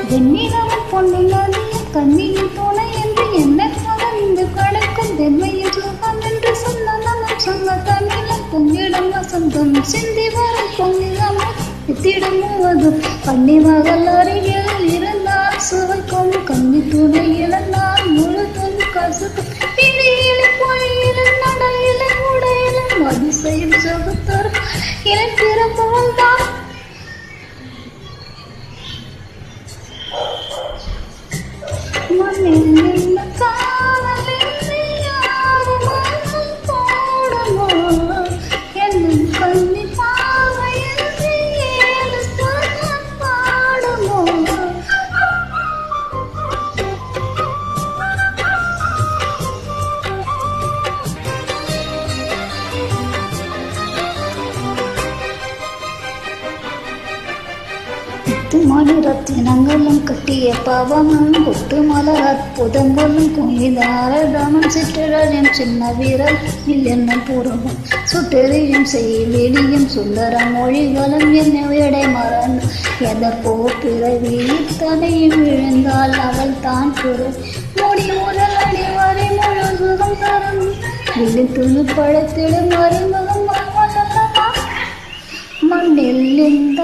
வெண்ணிலவும் பொன்னிலாது கண்ணியின் துணை என்று என்ன கலந்து கணக்கும் தென்மையில் சுகம் என்று சொன்ன நலம் சொல்ல தமிழம் பொங்கிடம் வசந்தம் சிந்தி வரும் பொங்கிலமும் எத்திடம் முழுவதும் கண்ணி மகள் அருகில் இருந்தால் சுவைக்கும் கண்ணி துணை இழந்தால் முழுதும் கசுக்கும் பிடியிலும் பொழியிலும் நடையிலும் உடையிலும் அதிசயம் சொகுத்தரும் இளம்பிறப்பவள் தான் மண்ணில் நின்ற காதலின்றி யாரும் மனம் போடுமோ என்னும் கண்ணி பார்வையின்றி ஏழு சொர்க்கம் பாடுமோ மணி ரத்தினங்களும் கட்டிய பாவமும் கொட்டு மலர் அற்புதங்களும் குயிதாரதமும் சிற்றழலின் சின்ன வீரல் இல்லென்ன பூர்வமும் சுட்டெறியும் வெளியும் சுந்தர மொழிகளும் என்ன எடை மறந்து எதற்கோ பிறவி இத்தனையும் விழுந்தால் அவள் தான் பிற முடி முதல் அடி வரை முழு சுகம் தரும் விழித்துணு பழத்திடும் அறிமுகம் மண்ணில் இந்த